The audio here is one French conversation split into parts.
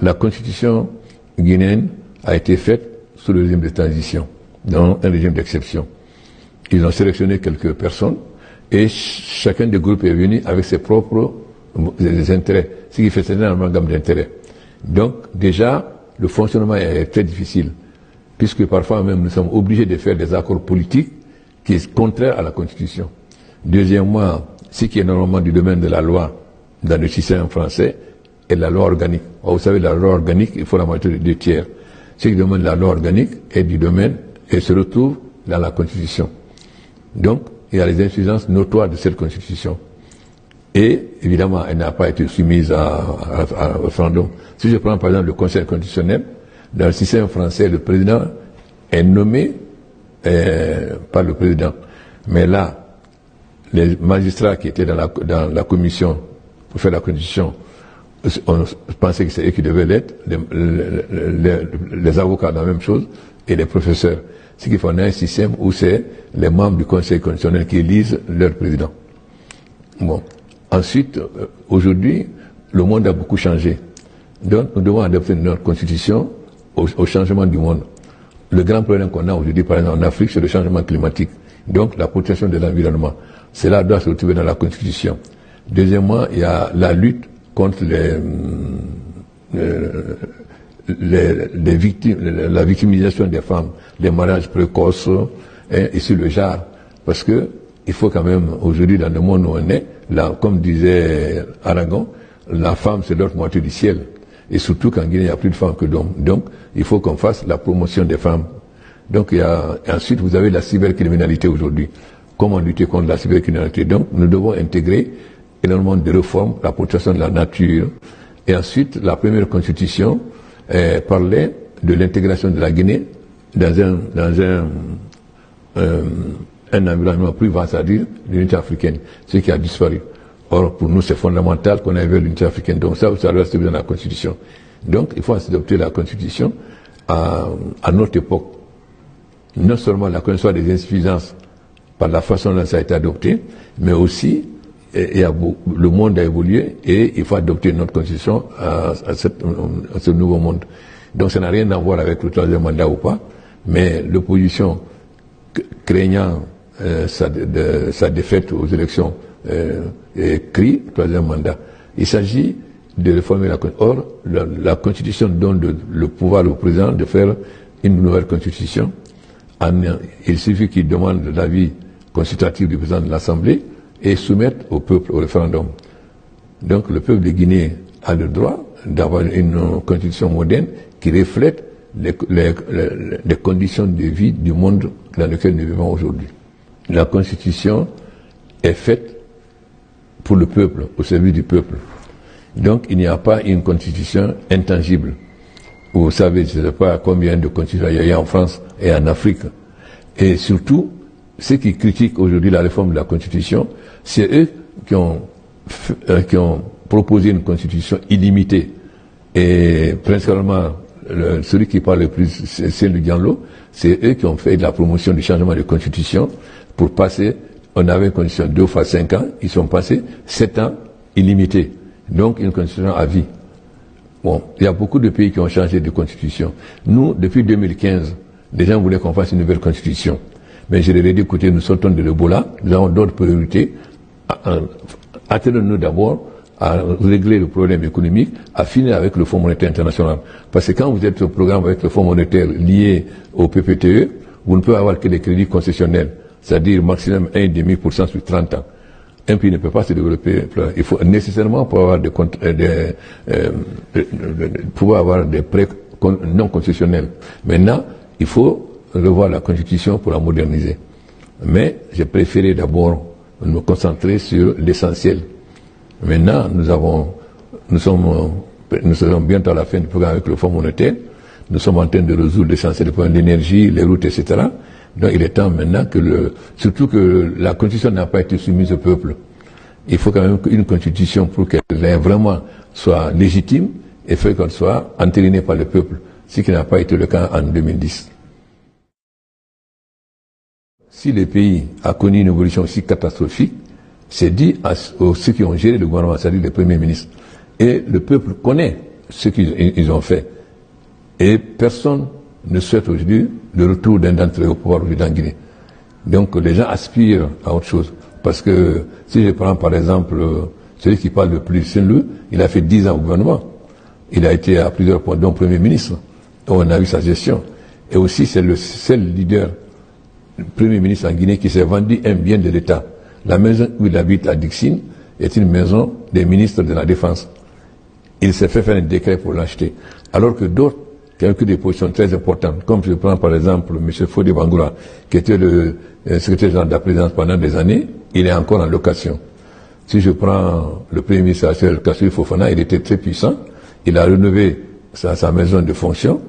La constitution guinéenne a été faite sous le régime de transition, dans un régime d'exception. Ils ont sélectionné quelques personnes et chacun des groupes est venu avec ses propres intérêts, ce qui fait un amalgame d'intérêts. Donc déjà, le fonctionnement est très difficile, puisque parfois même nous sommes obligés de faire des accords politiques qui sont contraires à la Constitution. Deuxièmement, ce qui est normalement du domaine de la loi dans le système français est la loi organique. Vous savez, la loi organique, il faut la majorité de 2 tiers. Ce qui demande la loi organique est du domaine et se retrouve dans la Constitution. Donc, il y a les insuffisances notoires de cette Constitution. Et, évidemment, elle n'a pas été soumise à référendum. Si je prends par exemple le Conseil constitutionnel, dans le système français, le président est nommé par le président. Mais là, les magistrats qui étaient dans la commission pour faire la Constitution, on pensait que c'est eux qui devaient l'être, les avocats la même chose, et les professeurs. Ce qui fait qu'on a un système où c'est les membres du Conseil constitutionnel qui élisent leur président. Bon. Ensuite, aujourd'hui, le monde a beaucoup changé. Donc, nous devons adapter notre constitution au changement du monde. Le grand problème qu'on a aujourd'hui, par exemple, en Afrique, c'est le changement climatique. Donc, la protection de l'environnement. Cela doit se retrouver dans la constitution. Deuxièmement, il y a la lutte contre les victimes, la victimisation des femmes, les mariages précoces, et sur le genre. Parce que, il faut quand même, aujourd'hui, dans le monde où on est, là, comme disait Aragon, la femme, c'est l'autre moitié du ciel. Et surtout qu'en Guinée, il n'y a plus de femmes que d'hommes. Donc, il faut qu'on fasse la promotion des femmes. Donc, ensuite, vous avez la cybercriminalité aujourd'hui. Comment lutter contre la cybercriminalité? Donc, nous devons intégrer énormément de réformes, la protection de la nature. Et ensuite, la première constitution parlait de l'intégration de la Guinée dans un environnement plus vaste, c'est-à-dire l'unité africaine, ce qui a disparu. Or, pour nous, c'est fondamental qu'on aille vers l'unité africaine. Donc ça doit se dans la Constitution. Donc, il faut adopter la Constitution à notre époque. Non seulement la connaissance des insuffisances par la façon dont ça a été adopté, mais aussi, le monde a évolué et il faut adopter notre Constitution à ce nouveau monde. Donc ça n'a rien à voir avec le 3e mandat ou pas, mais l'opposition craignant sa défaite aux élections crie 3e mandat. Il s'agit de réformer la Constitution. Or, la Constitution donne le pouvoir au président de faire une nouvelle Constitution. Il suffit qu'il demande l'avis consultatif du président de l'Assemblée et soumettre au peuple au référendum. Donc le peuple de Guinée a le droit d'avoir une constitution moderne qui reflète les conditions de vie du monde dans lequel nous vivons aujourd'hui. La constitution est faite pour le peuple, au service du peuple. Donc il n'y a pas une constitution intangible. Vous savez, je ne sais pas combien de constitutions il y a en France et en Afrique. Et surtout, ceux qui critiquent aujourd'hui la réforme de la Constitution, c'est eux qui ont proposé une Constitution illimitée. Et principalement, celui qui parle le plus, c'est le Diallo, c'est eux qui ont fait de la promotion du changement de Constitution pour passer, on avait une Constitution 2 fois 5 ans, ils sont passés 7 ans illimité. Donc une Constitution à vie. Bon, il y a beaucoup de pays qui ont changé de Constitution. Nous, depuis 2015, les gens voulaient qu'on fasse une nouvelle Constitution. Mais je leur ai dit, écoutez, nous sortons de l'Ebola, nous avons d'autres priorités. Attendons-nous d'abord à régler le problème économique, à finir avec le Fonds monétaire international. Parce que quand vous êtes au programme avec le Fonds monétaire lié au PPTE, vous ne pouvez avoir que des crédits concessionnels, c'est-à-dire maximum 1,5% sur 30 ans. Un pays ne peut pas se développer. Il faut nécessairement pouvoir avoir des prêts non concessionnels. Maintenant, il faut revoir la Constitution pour la moderniser. Mais j'ai préféré d'abord me concentrer sur l'essentiel. Maintenant, nous serons bientôt à la fin du programme avec le Fonds monétaire. Nous sommes en train de résoudre l'essentiel des problèmes d'énergie, les routes, etc. Donc il est temps maintenant surtout que la Constitution n'a pas été soumise au peuple. Il faut quand même une Constitution pour qu'elle vraiment soit légitime et fait qu'elle soit entérinée par le peuple, ce qui n'a pas été le cas en 2010. Si le pays a connu une évolution aussi catastrophique, c'est dit à ceux qui ont géré le gouvernement, c'est-à-dire les premiers ministres. Et le peuple connaît ce qu'ils ont fait. Et personne ne souhaite aujourd'hui le retour d'un d'entre eux au pouvoir aujourd'hui en Guinée. Donc les gens aspirent à autre chose. Parce que si je prends par exemple celui qui parle le plus, c'est lui, il a fait 10 ans au gouvernement. Il a été à plusieurs points, dont Premier ministre. On a eu sa gestion. Et aussi c'est le seul leader, le Premier ministre en Guinée qui s'est vendu un bien de l'État. La maison où il habite à Dixine est une maison des ministres de la Défense. Il s'est fait faire un décret pour l'acheter. Alors que d'autres qui ont eu des positions très importantes, comme je prends par exemple M. Fodé Bangoura, qui était le secrétaire général de la présidence pendant des années, il est encore en location. Si je prends le Premier ministre Kassoué Fofana, il était très puissant, il a rénové sa maison de fonction,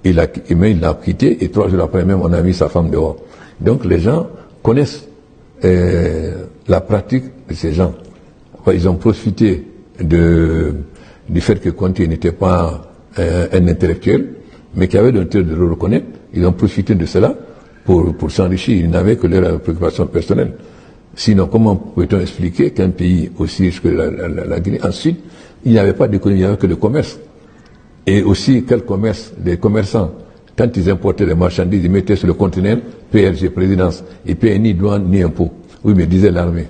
mais il l'a quitté, et 3 jours après même, on a mis sa femme dehors. Donc les gens connaissent la pratique de ces gens. Enfin, ils ont profité du fait que Conté n'était pas un intellectuel, mais qui avait l'intérêt de le reconnaître. Ils ont profité de cela pour s'enrichir. Ils n'avaient que leurs préoccupations personnelles. Sinon, comment peut-on expliquer qu'un pays aussi riche que la Guinée, ensuite, il n'y avait pas d'économie, il n'y avait que le commerce. Et aussi, quel commerce? Les commerçants, quand ils importaient les marchandises, ils mettaient sur le conteneur PRG, présidence, et payaient ni douane ni impôt. Oui, mais disait l'armée.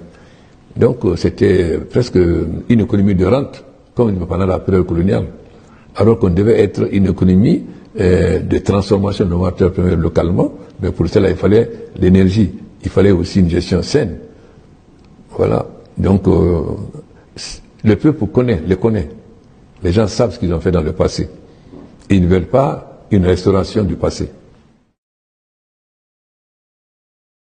Donc, c'était presque une économie de rente, comme pendant la période coloniale. Alors qu'on devait être une économie de transformation de matières premières localement, mais pour cela, il fallait l'énergie. Il fallait aussi une gestion saine. Voilà. Donc, le peuple les connaît. Les gens savent ce qu'ils ont fait dans le passé. Ils ne veulent pas une restauration du passé.